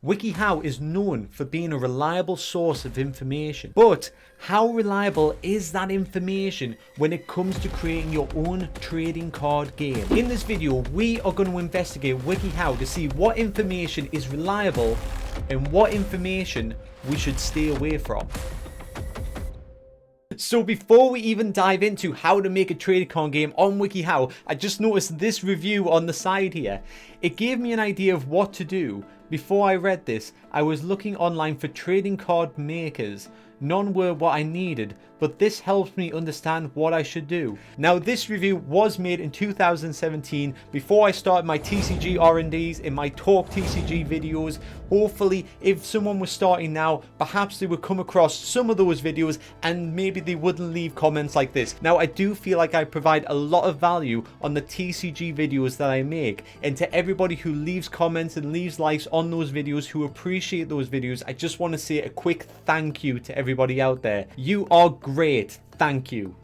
WikiHow is known for being a reliable source of information, but how reliable is that information when it comes to creating your own trading card game? In this video, we are going to investigate WikiHow to see what information is reliable and what information we should stay away from. So before we even dive into how to make a trading card game on WikiHow, I just noticed this review on the side here. It gave me an idea of what to do. Before I read this, I was looking online for trading card makers. None were what I needed, but this helps me understand what I should do. Now, this review was made in 2017 before I started my TCG R&Ds in my Talk TCG videos. Hopefully, if someone was starting now, perhaps they would come across some of those videos and maybe they wouldn't leave comments like this. Now, I do feel like I provide a lot of value on the TCG videos that I make, and to everybody who leaves comments and leaves likes on those videos, who appreciate those videos, I just want to say a quick thank you to everybody out there. You are great. Thank you.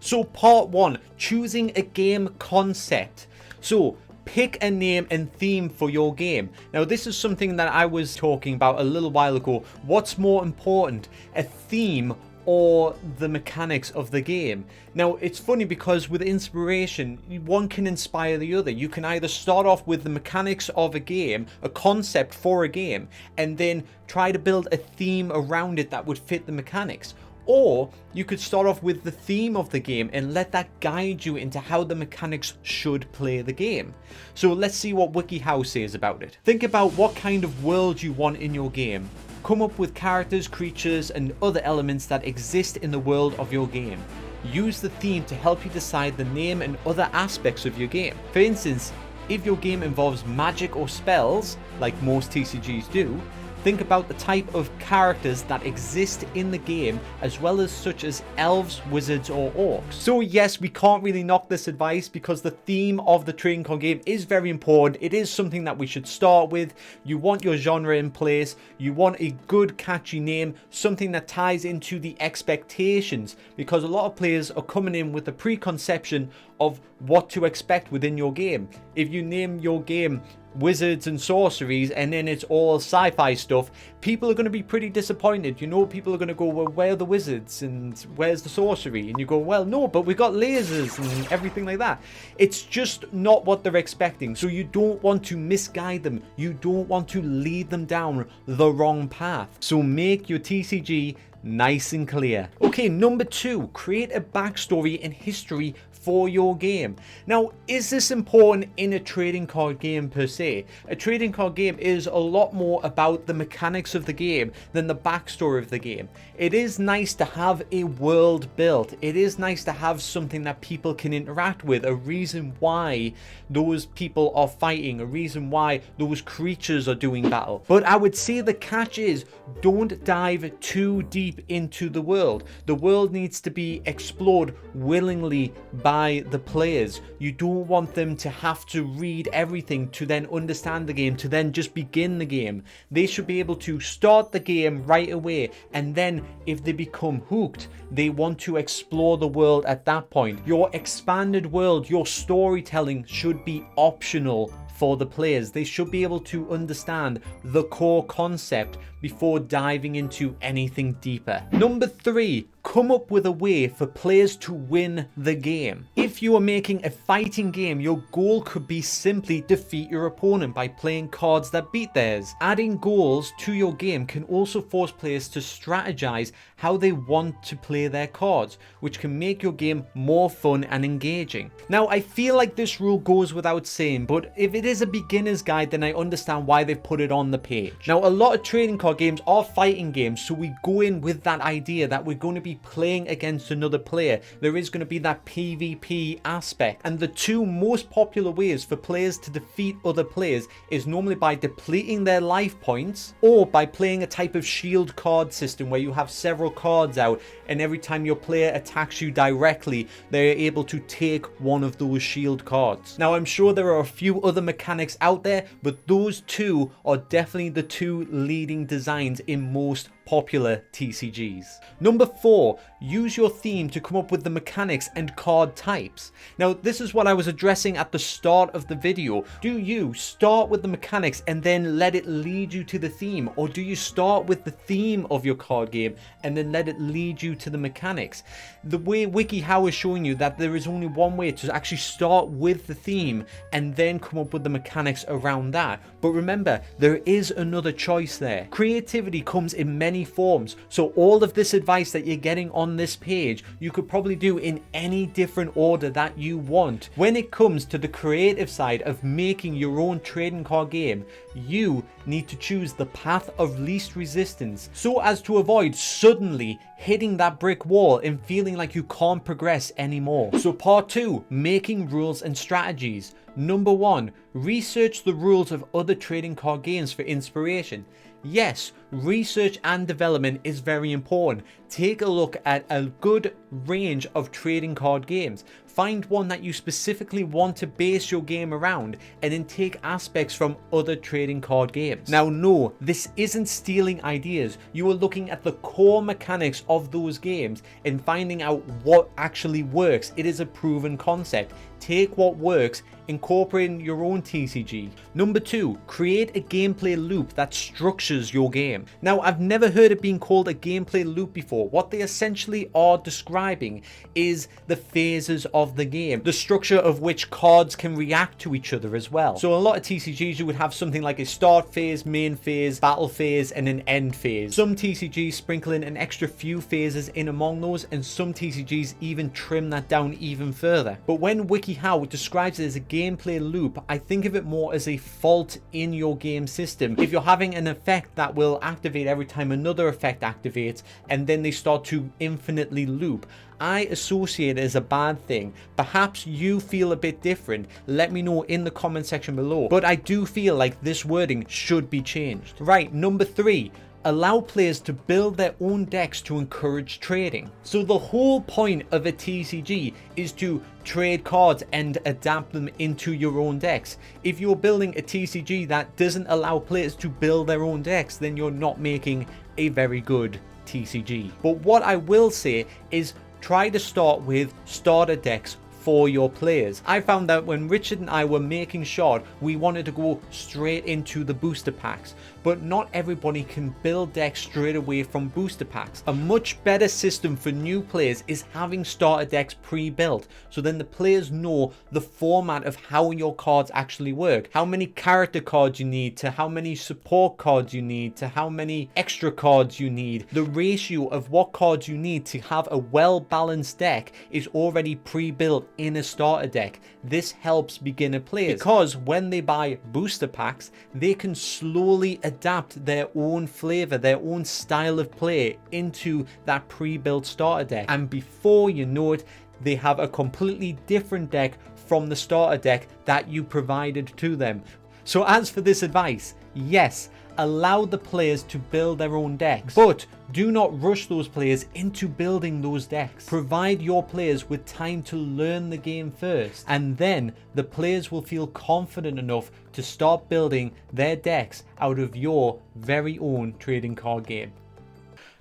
So part 1, choosing a game concept. So pick a name and theme for your game. Now, this is something that I was talking about a little while ago. What's more important, a theme or the mechanics of the game? Now, it's funny because with inspiration, one can inspire the other. You can either start off with the mechanics of a game, a concept for a game, and then try to build a theme around it that would fit the mechanics. Or you could start off with the theme of the game and let that guide you into how the mechanics should play the game. So let's see what WikiHow says about it. Think about what kind of world you want in your game. Come up with characters, creatures, and other elements that exist in the world of your game. Use the theme to help you decide the name and other aspects of your game. For instance, if your game involves magic or spells, like most TCGs do, think about the type of characters that exist in the game, as well as such as elves, wizards, or orcs. So yes, we can't really knock this advice because the theme of the trading card game is very important. It is something that we should start with. You want your genre in place. You want a good catchy name, something that ties into the expectations, because a lot of players are coming in with a preconception of what to expect within your game. If you name your game Wizards and Sorceries and then it's all sci-fi stuff, people are going to be pretty disappointed. You know, people are going to go, well, where are the wizards and where's the sorcery? And you go, well, no, but we got lasers and everything like that. It's just not what they're expecting. So you don't want to misguide them. You don't want to lead them down the wrong path. So make your TCG nice and clear. Okay, number 2, create a backstory and history for your game. Now, is this important in a trading card game per se? A trading card game is a lot more about the mechanics of the game than the backstory of the game. It is nice to have a world built. It is nice to have something that people can interact with, a reason why those people are fighting, a reason why those creatures are doing battle. But I would say the catch is, don't dive too deep into the world. The world needs to be explored willingly by the players. You don't want them to have to read everything to then understand the game, to then just begin the game. They should be able to start the game right away, and then if they become hooked, they want to explore the world at that point. Your expanded world, your storytelling should be optional for the players. They should be able to understand the core concept before diving into anything deeper. Number 3, come up with a way for players to win the game. If you are making a fighting game, your goal could be simply defeat your opponent by playing cards that beat theirs. Adding goals to your game can also force players to strategize how they want to play their cards, which can make your game more fun and engaging. Now, I feel like this rule goes without saying, but if it is a beginner's guide, then I understand why they've put it on the page. Now, a lot of trading card games are fighting games, so we go in with that idea that we're going to be playing against another player. There is going to be that PvP aspect, and the 2 most popular ways for players to defeat other players is normally by depleting their life points, or by playing a type of shield card system where you have several cards out, and every time your player attacks you directly, they're able to take one of those shield cards. Now, I'm sure there are a few other mechanics out there, but those 2 are definitely the 2 leading designs in most popular TCGs. Number 4, use your theme to come up with the mechanics and card types. Now, this is what I was addressing at the start of the video. Do you start with the mechanics and then let it lead you to the theme? Or do you start with the theme of your card game and then let it lead you to the mechanics? The way WikiHow is showing you that there is only one way to actually start with the theme and then come up with the mechanics around that. But remember, there is another choice there. Creativity comes in many forms, so all of this advice that you're getting on this page, you could probably do in any different order that you want. When it comes to the creative side of making your own trading card game, you need to choose the path of least resistance so as to avoid suddenly hitting that brick wall and feeling like you can't progress anymore. So part 2, making rules and strategies. Number 1, research the rules of other trading card games for inspiration. Yes, research and development is very important. Take a look at a good range of trading card games. Find one that you specifically want to base your game around and then take aspects from other trading card games. Now, no, this isn't stealing ideas. You are looking at the core mechanics of those games and finding out what actually works. It is a proven concept. Take what works, incorporate in your own TCG. Number 2, create a gameplay loop that structures your game. Now, I've never heard it being called a gameplay loop before. What they essentially are describing is the phases of the game, the structure of which cards can react to each other as well. So a lot of TCGs, you would have something like a start phase, main phase, battle phase, and an end phase. Some TCGs sprinkle in an extra few phases in among those, and some TCGs even trim that down even further. But when WikiHow describes it as a gameplay loop, I think of it more as a fault in your game system. If you're having an effect that will activate every time another effect activates, and then they start to infinitely loop, I associate it as a bad thing. Perhaps you feel a bit different. Let me know in the comment section below. But I do feel like this wording should be changed. Right, number 3. Allow players to build their own decks to encourage trading. So the whole point of a TCG is to trade cards and adapt them into your own decks. If you're building a TCG that doesn't allow players to build their own decks, then you're not making a very good TCG. But what I will say is try to start with starter decks for your players. I found that when Richard and I were making Shard, we wanted to go straight into the booster packs, but not everybody can build decks straight away from booster packs. A much better system for new players is having starter decks pre-built, so then the players know the format of how your cards actually work, how many character cards you need, to how many support cards you need, to how many extra cards you need. The ratio of what cards you need to have a well-balanced deck is already pre-built in a starter deck. This helps beginner players because when they buy booster packs, they can slowly adapt their own flavor, their own style of play into that pre-built starter deck, and before you know it, they have a completely different deck from the starter deck that you provided to them. So as for this advice, yes, allow the players to build their own decks, but do not rush those players into building those decks. Provide your players with time to learn the game first, and then the players will feel confident enough to start building their decks out of your very own trading card game.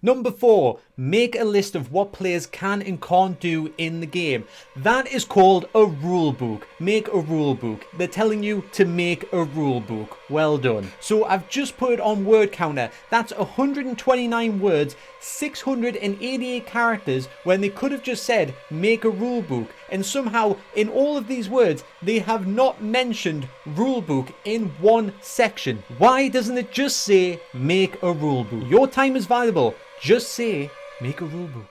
Number 4, make a list of what players can and can't do in the game. That is called a rule book. Make a rule book. They're telling you to make a rule book. Well done. So I've just put it on word counter. That's 129 words, 688 characters, when they could have just said make a rule book. And somehow in all of these words, they have not mentioned rule book in one section. Why doesn't it just say make a rule book? Your time is valuable. Just say, make a rulebook.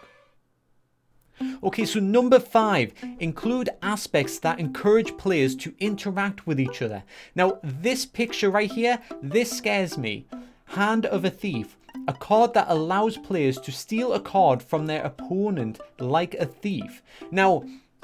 Okay, so number 5, include aspects that encourage players to interact with each other. Now, this picture right here, this scares me. Hand of a Thief, a card that allows players to steal a card from their opponent like a thief. Now,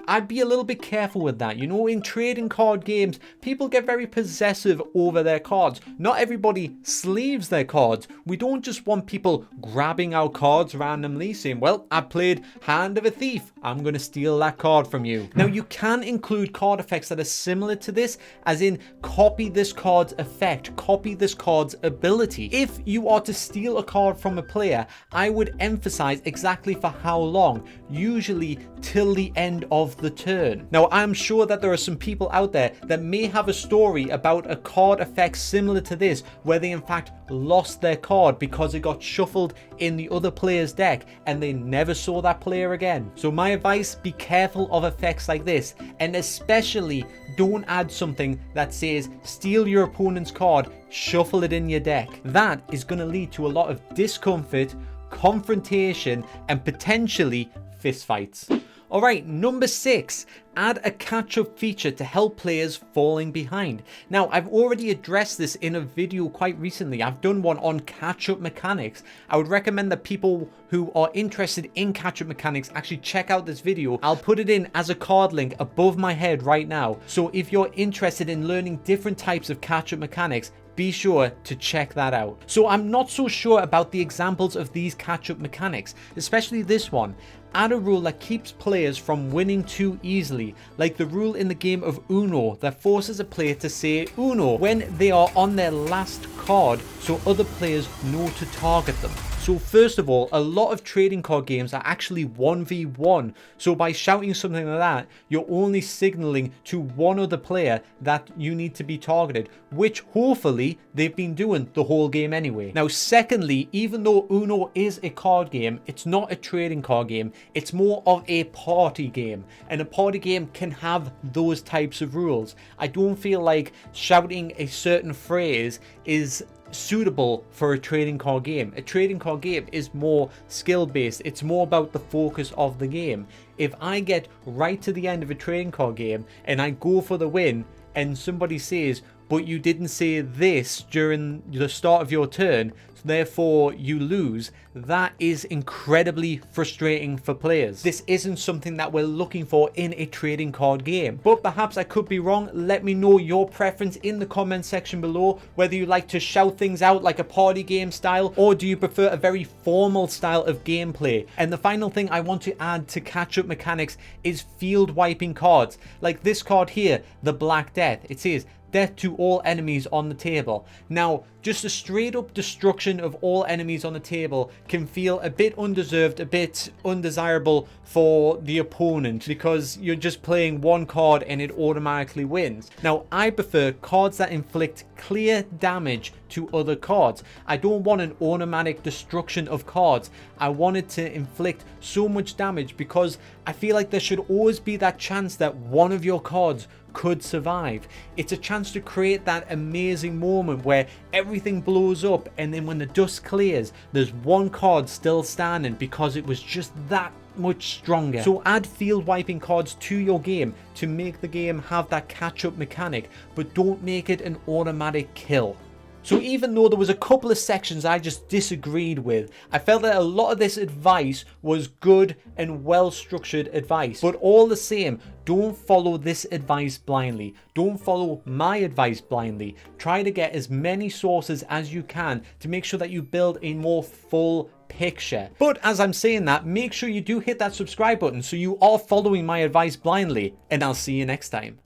I'd be a little bit careful with that. You know, in trading card games, people get very possessive over their cards. Not everybody sleeves their cards. We don't just want people grabbing our cards randomly saying, well, I played Hand of a Thief, I'm going to steal that card from you. Now, you can include card effects that are similar to this, as in copy this card's effect, copy this card's ability. If you are to steal a card from a player, I would emphasize exactly for how long, usually till the end of the turn. Now, I'm sure that there are some people out there that may have a story about a card effect similar to this, where they in fact lost their card because it got shuffled in the other player's deck and they never saw that player again. So my advice, be careful of effects like this, and especially don't add something that says steal your opponent's card, shuffle it in your deck. That is going to lead to a lot of discomfort, confrontation, and potentially fistfights. Alright, number 6, add a catch-up feature to help players falling behind. Now, I've already addressed this in a video quite recently. I've done one on catch-up mechanics. I would recommend that people who are interested in catch-up mechanics actually check out this video. I'll put it in as a card link above my head right now. So if you're interested in learning different types of catch-up mechanics, be sure to check that out. So I'm not so sure about the examples of these catch-up mechanics, especially this one. Add a rule that keeps players from winning too easily, like the rule in the game of Uno that forces a player to say Uno when they are on their last card so other players know to target them. So first of all, a lot of trading card games are actually 1v1. So by shouting something like that, you're only signaling to one other player that you need to be targeted, which hopefully they've been doing the whole game anyway. Now, secondly, even though Uno is a card game, it's not a trading card game. It's more of a party game, and a party game can have those types of rules. I don't feel like shouting a certain phrase is suitable for a trading card game. A trading card game is more skill based. It's more about the focus of the game. If I get right to the end of a trading card game and I go for the win and somebody says, but you didn't say this during the start of your turn, so therefore you lose, that is incredibly frustrating for players. This isn't something that we're looking for in a trading card game. But perhaps I could be wrong. Let me know your preference in the comment section below, whether you like to shout things out like a party game style, or do you prefer a very formal style of gameplay. And the final thing I want to add to catch-up mechanics is field wiping cards. Like this card here, the Black Death. It says, death to all enemies on the table. Now, just a straight up destruction of all enemies on the table can feel a bit undeserved, a bit undesirable for the opponent, because you're just playing one card and it automatically wins. Now, I prefer cards that inflict clear damage to other cards. I don't want an automatic destruction of cards. I want it to inflict so much damage because I feel like there should always be that chance that one of your cards could survive. It's a chance to create that amazing moment where everything blows up and then when the dust clears, there's one card still standing because it was just that much stronger. So add field wiping cards to your game to make the game have that catch-up mechanic, but don't make it an automatic kill. So even though there was a couple of sections I just disagreed with, I felt that a lot of this advice was good and well-structured advice. But all the same, don't follow this advice blindly. Don't follow my advice blindly. Try to get as many sources as you can to make sure that you build a more full picture. But as I'm saying that, make sure you do hit that subscribe button so you are following my advice blindly, and I'll see you next time.